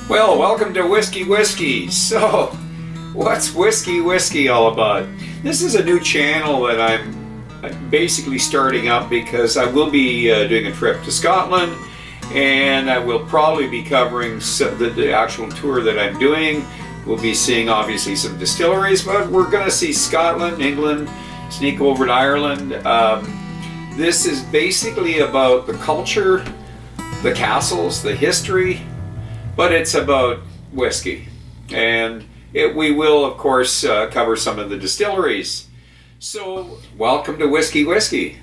Well, welcome to Whisky Whiskey. So, what's Whisky Whiskey all about? This is a new channel that I'm basically starting up because I will be doing a trip to Scotland, and I will probably be covering the actual tour that I'm doing. We'll be seeing obviously some distilleries, but we're going to see Scotland, England, sneak over to Ireland. This is basically about the culture, the castles, the history, but it's about whiskey. And we will, of course, cover some of the distilleries. So, welcome to Whisky Whiskey.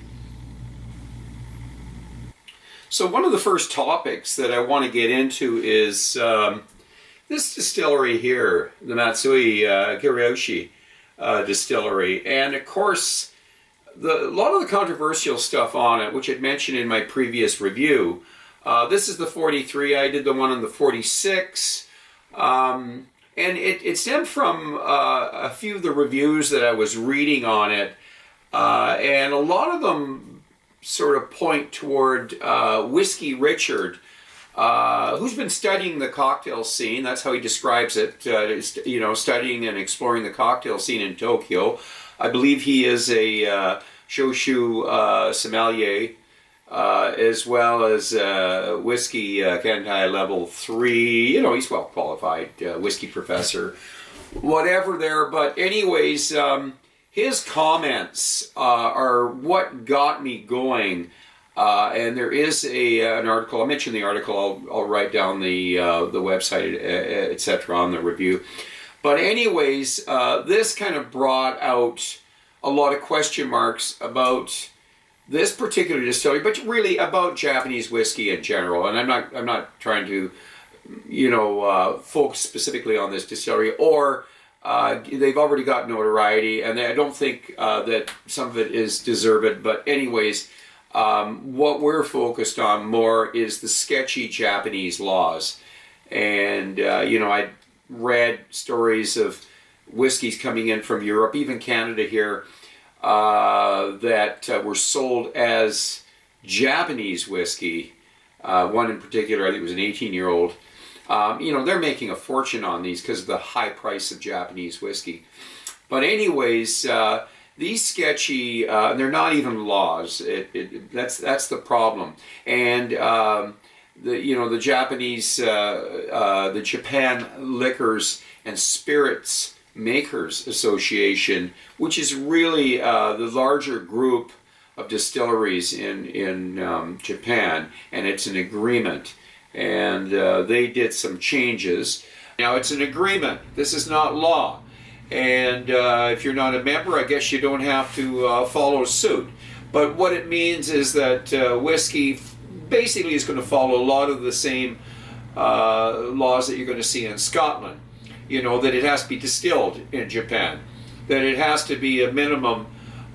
So one of the first topics that I want to get into is this distillery here, the Matsui Kurayoshi distillery. And of course, a lot of the controversial stuff on it, which I'd mentioned in my previous review. This is the 43. I did the one on the 46. And it stemmed from a few of the reviews that I was reading on it. And a lot of them sort of point toward Whiskey Richard, who's been studying the cocktail scene. That's how he describes it, studying and exploring the cocktail scene in Tokyo. I believe he is a Shoshu sommelier, as well as whiskey Kentai level 3. He's well qualified, whiskey professor, whatever there. But anyways, his comments are what got me going. And there is an article. I'll mention the article. I'll write down the website, etc. on the review. But anyways, this kind of brought out a lot of question marks about this particular distillery, but really about Japanese whiskey in general. And I'm not trying to, focus specifically on this distillery, or they've already got notoriety, and I don't think that some of it is deserved. But anyways, what we're focused on more is the sketchy Japanese laws. And I read stories of whiskeys coming in from Europe, even Canada here, that were sold as Japanese whiskey. One in particular, I think it was an 18-year-old. They're making a fortune on these because of the high price of Japanese whiskey. But anyways, these sketchy, they're not even laws. That's the problem. And the Japanese, the Japan Liquors and Spirits Makers Association, which is really the larger group of distilleries in Japan, and it's an agreement. And they did some changes. Now it's an agreement. This is not law. And if you're not a member, I guess you don't have to follow suit. But what it means is that whiskey basically is going to follow a lot of the same laws that you're going to see in Scotland. That it has to be distilled in Japan, that it has to be a minimum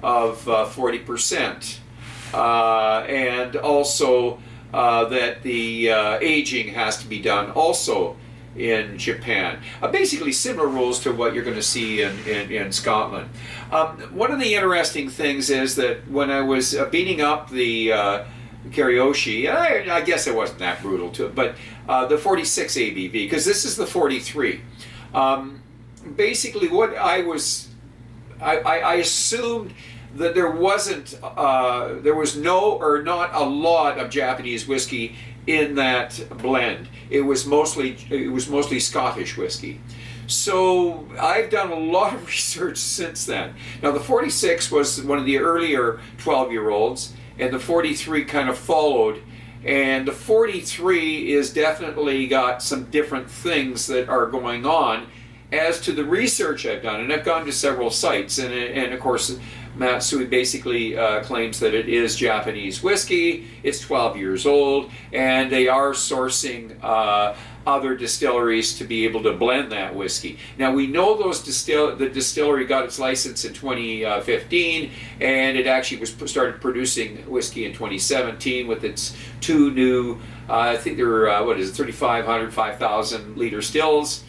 of 40%, and also that the aging has to be done also in Japan. Basically similar rules to what you're going to see in Scotland. One of the interesting things is that when I was beating up the Kurayoshi, I guess I wasn't that brutal to it, but the 46 ABV, because this is the 43. Basically what I assumed that there was no or not a lot of Japanese whiskey in that blend. It was mostly Scottish whiskey. So I've done a lot of research since then. Now the 46 was one of the earlier 12-year-olds, and the 43 kind of followed. And the 43 is definitely got some different things that are going on as to the research I've done. And I've gone to several sites, and of course Matsui basically claims that it is Japanese whiskey. It's 12 years old, and they are sourcing other distilleries to be able to blend that whiskey. Now we know the distillery got its license in 2015, and it actually started producing whiskey in 2017 with its two new, I think they're 3,500, 5,000 liter stills.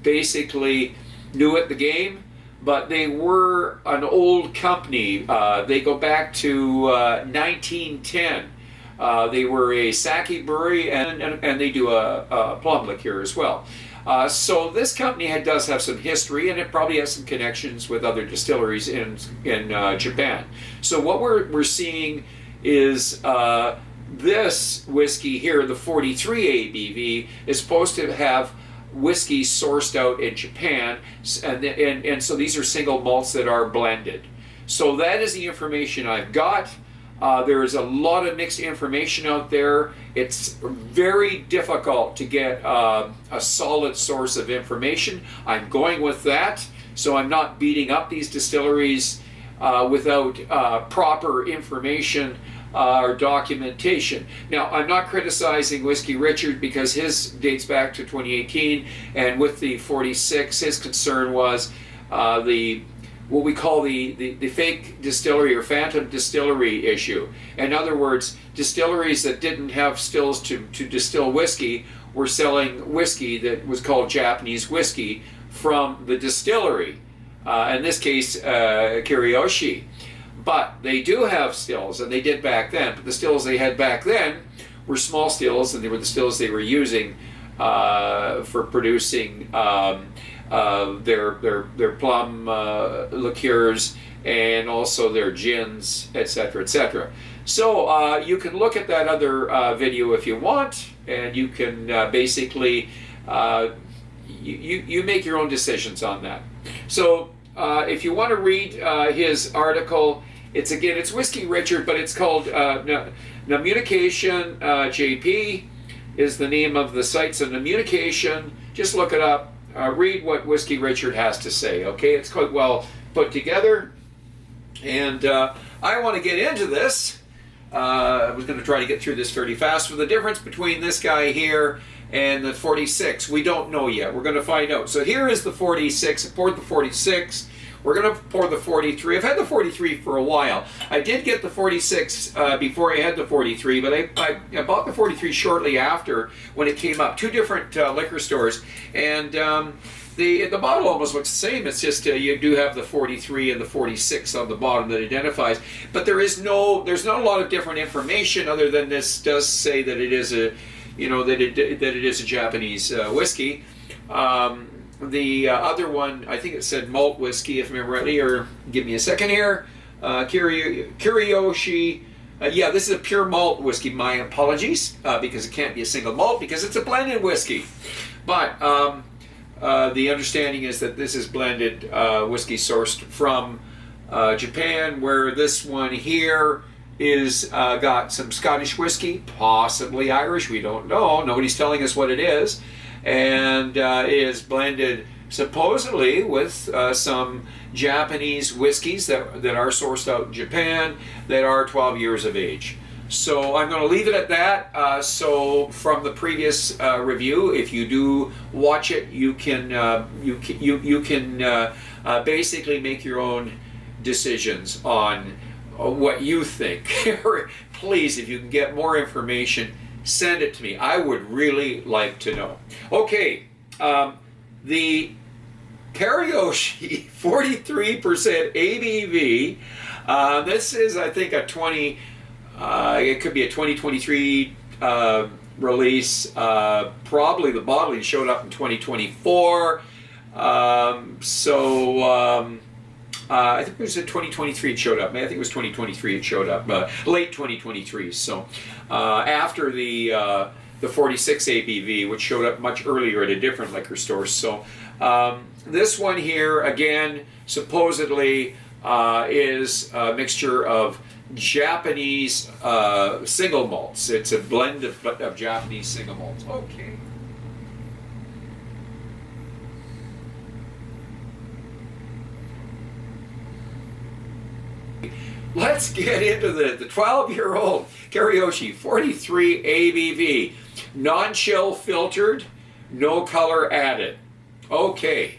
Basically new at the game, but they were an old company. They go back to 1910. They were a sake brewery, and they do a plum liqueur as well. So this company does have some history, and it probably has some connections with other distilleries in Japan. So what we're seeing is this whiskey here, the 43 ABV, is supposed to have whiskey sourced out in Japan, and so these are single malts that are blended. So that is the information I've got. There is a lot of mixed information out there. It's very difficult to get a solid source of information. I'm going with that, so I'm not beating up these distilleries without proper information or documentation. Now, I'm not criticizing Whiskey Richard because his dates back to 2018, and with the 46, his concern was what we call the fake distillery or phantom distillery issue. In other words, distilleries that didn't have stills to distill whiskey were selling whiskey that was called Japanese whiskey from the distillery. In this case, Kurayoshi. But they do have stills, and they did back then. But the stills they had back then were small stills, and they were the stills they were using for producing their plum liqueurs and also their gins, etc., etc. So you can look at that other video if you want, and you can basically you make your own decisions on that. So if you want to read his article, it's Whiskey Richard, but it's called Namunication JP is the name of the site. So Namunication, just look it up. Read what Whiskey Richard has to say, okay? It's quite well put together. And I want to get into this. I was going to try to get through this fairly fast. For the difference between this guy here and the 46, we don't know yet. We're going to find out. So here is the 46. I poured the 46. We're going to pour the 43. I've had the 43 for a while. I did get the 46 before I had the 43, but I bought the 43 shortly after when it came up. Two different liquor stores, and the bottle almost looks the same. It's just you do have the 43 and the 46 on the bottom that identifies, but there's not a lot of different information other than this does say that it is a that it is a Japanese whiskey. The other one, I think it said malt whiskey, if I remember rightly, or give me a second here. Kurayoshi. Yeah, this is a pure malt whiskey. My apologies, because it can't be a single malt because it's a blended whiskey. But the understanding is that this is blended whiskey sourced from Japan, where this one here is got some Scottish whiskey, possibly Irish, we don't know. Nobody's telling us what it is. And is blended supposedly with some Japanese whiskeys that are sourced out in Japan that are 12 years of age. So I'm going to leave it at that. So from the previous review, if you do watch it, you can basically make your own decisions on what you think. Please, if you can get more information, send it to me. I would really like to know. Okay, the Kurayoshi 43% ABV. This is, I think, a 20. It could be a 2023 release. Probably the bottling showed up in 2024. I think it was in 2023 it showed up. I think it was 2023 it showed up. Late 2023. So after the 46 ABV, which showed up much earlier at a different liquor store. So this one here, again, supposedly is a mixture of Japanese single malts. It's a blend of Japanese single malts. Okay. Let's get into the 12-year-old Kurayoshi 43 ABV. Non-chill filtered, no color added. Okay,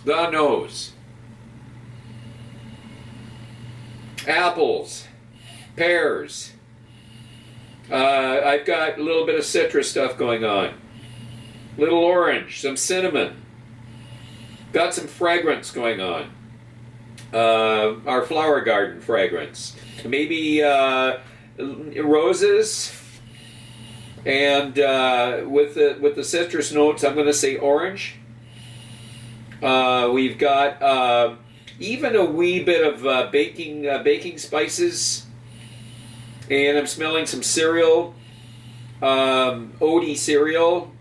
the nose. Apples, pears. I've got a little bit of citrus stuff going on. Little orange, some cinnamon. Got some fragrance going on. Our flower garden fragrance. Maybe a roses, and with the citrus notes, I'm going to say orange. We've got even a wee bit of baking spices, and I'm smelling some cereal, oaty cereal,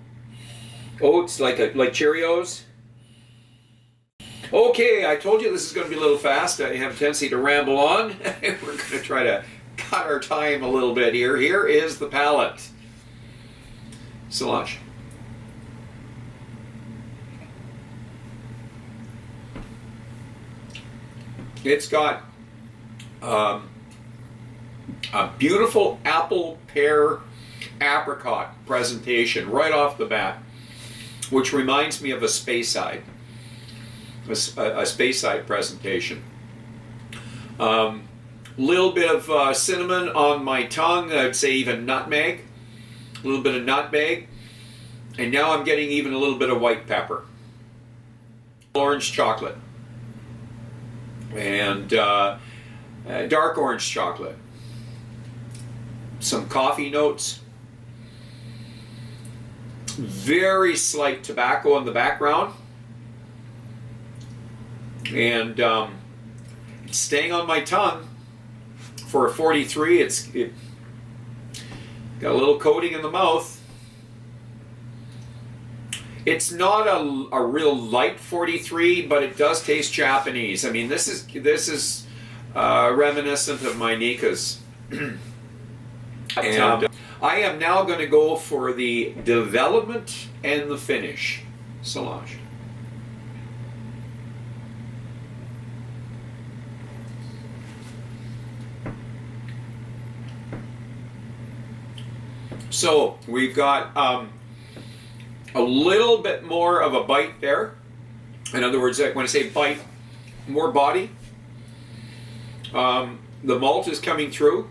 oats like Cheerios. Okay, I told you this is going to be a little fast. I have a tendency to ramble on. We're going to try to cut our time a little bit here. Here is the palate. Solange. It's got a beautiful apple, pear, apricot presentation right off the bat, which reminds me of a Speyside. A Speyside presentation. Little bit of cinnamon on my tongue. I'd say even nutmeg. A little bit of nutmeg. And now I'm getting even a little bit of white pepper. Orange chocolate. And dark orange chocolate. Some coffee notes. Very slight tobacco in the background. And it's staying on my tongue for a 43. It got a little coating in the mouth. It's not a real light 43, but it does taste Japanese. I mean, this is reminiscent of my Nikas. And I am now going to go for the development and the finish. Solange. So we've got a little bit more of a bite there. In other words, when I say bite, more body. The malt is coming through.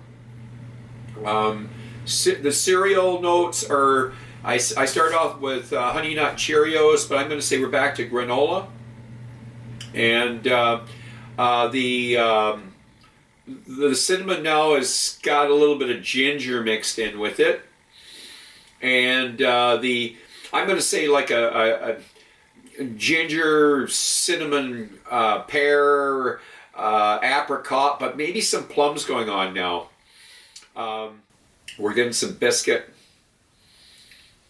The cereal notes are, I start off with Honey Nut Cheerios, but I'm going to say we're back to granola. And the cinnamon now has got a little bit of ginger mixed in with it. And I'm going to say like a ginger, cinnamon, pear, apricot, but maybe some plums going on now. We're getting some biscuit.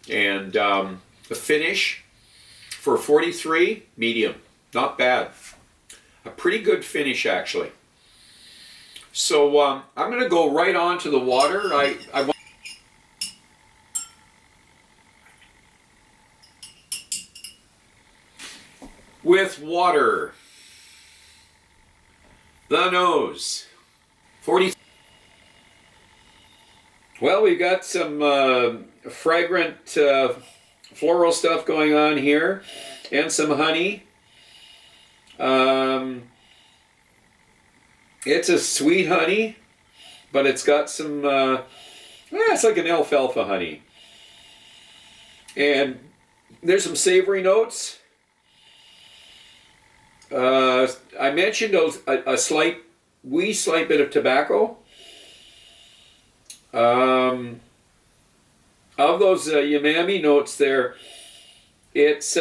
And the finish for 43, medium. Not bad. A pretty good finish, actually. So I'm going to go right on to the water. I want with water. The nose. 40. Well, we've got some fragrant floral stuff going on here, and some honey. It's a sweet honey, but it's got some, it's like an alfalfa honey. And there's some savory notes. I mentioned a wee slight bit of tobacco. Of those umami notes there, it's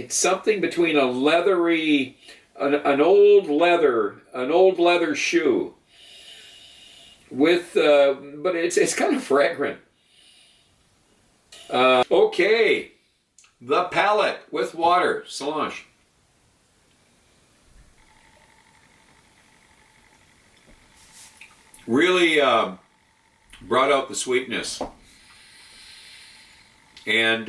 something between a leathery, an old leather shoe with, but it's kind of fragrant. Okay, the palate with water. Solange. Really brought out the sweetness, and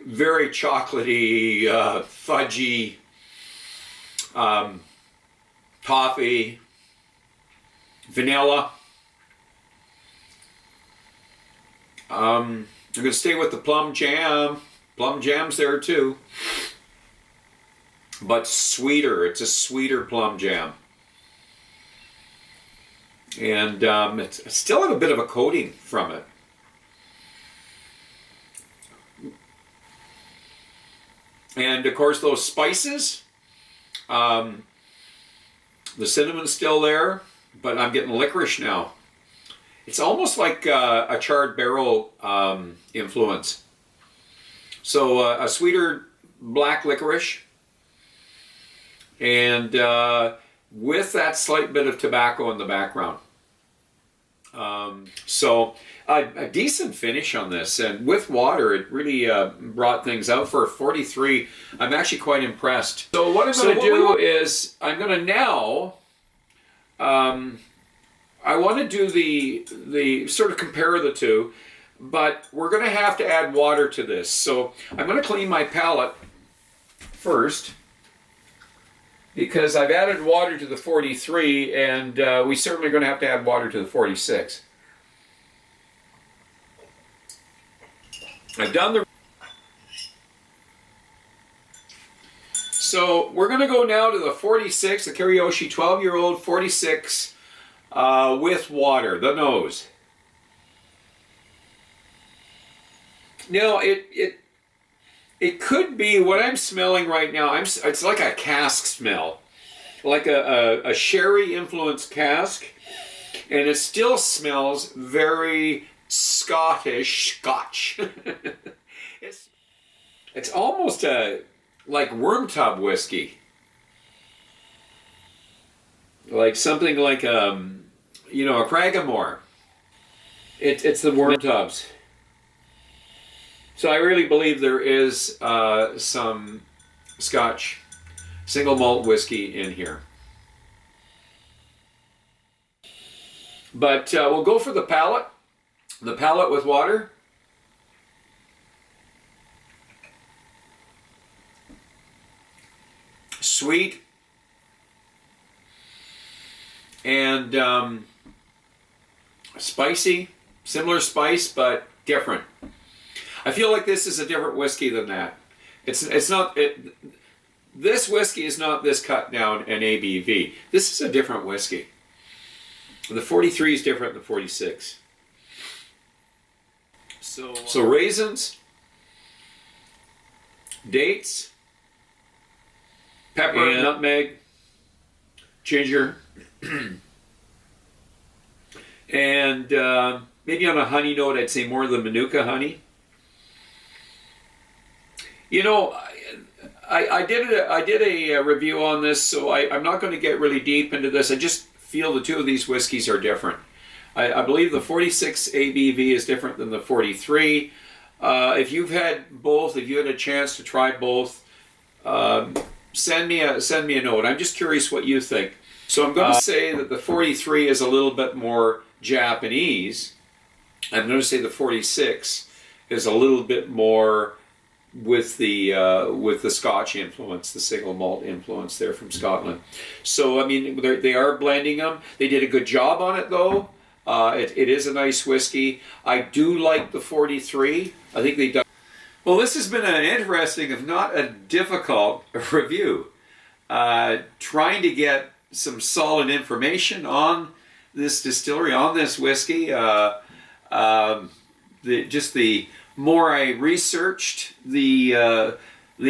very chocolatey, fudgy, toffee, vanilla. I'm going to stay with the plum jam. Plum jam's there too, but sweeter. It's a sweeter plum jam. And it's still have a bit of a coating from it. And of course those spices, the cinnamon's still there, but I'm getting licorice now. It's almost like a charred barrel influence. So a sweeter black licorice, and with that slight bit of tobacco in the background. So a decent finish on this, and with water it really brought things out. For a 43, I'm actually quite impressed. So what I'm going to do is I'm going to now I want to do the sort of compare the two, but we're going to have to add water to this. So I'm going to clean my palate first, because I've added water to the 43, and we certainly are going to add water to the 46. I've done the... So we're going to go now to the 46, the Kurayoshi 12-year-old 46 with water, the nose. Now it could be what I'm smelling right now. It's like a cask smell, like a sherry influenced cask, and it still smells very Scotch. It's almost like worm tub whiskey, like something like a Craggamore. It's the worm tubs. So I really believe there is some Scotch single malt whiskey in here. But we'll go for the palate with water. Sweet and spicy, similar spice but different. I feel like this is a different whiskey than that. It's not. This whiskey is not this cut down in ABV. This is a different whiskey. The 43 is different than the 46. So raisins, dates, pepper, and nutmeg, ginger, and maybe on a honey note, I'd say more of the Manuka honey. You know, I did a review on this, so I'm not going to get really deep into this. I just feel the two of these whiskeys are different. I believe the 46 ABV is different than the 43. If you've had both, if you had a chance to try both, send me a note. I'm just curious what you think. So I'm going to say that the 43 is a little bit more Japanese. I'm going to say the 46 is a little bit more with the Scotch influence, the single malt influence there from Scotland. So I mean, they are blending them. They did a good job on it though. It is a nice whiskey. I do like the 43. I think they've done. Well, this has been an interesting, if not a difficult, review. Trying to get some solid information on this distillery, on this whiskey. The more I researched the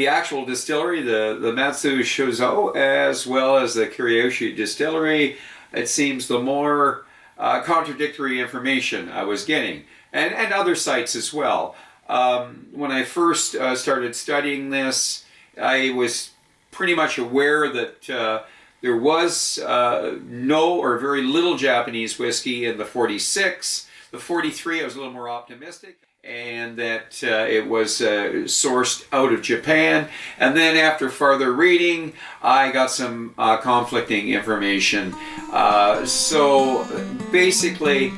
actual distillery, the Matsu Shozo, as well as the Kurayoshi distillery, it seems the more contradictory information I was getting, and other sites as well. When I first started studying this, I was pretty much aware that there was no or very little Japanese whiskey in the 46. The 43, I was a little more optimistic, and that it was sourced out of Japan. And then after further reading, I got some conflicting information. So basically,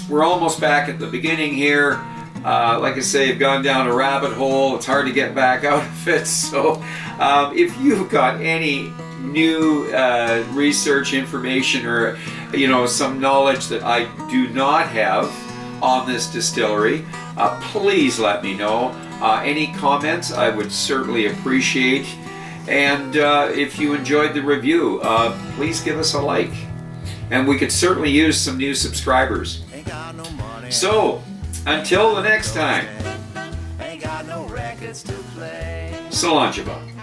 we're almost back at the beginning here. Like I say, I've gone down a rabbit hole. It's hard to get back out of it. So if you've got any new research information, or some knowledge that I do not have on this distillery, please let me know. Any comments I would certainly appreciate. And if you enjoyed the review, please give us a like. And we could certainly use some new subscribers. So, until the next time, so long, Jabba.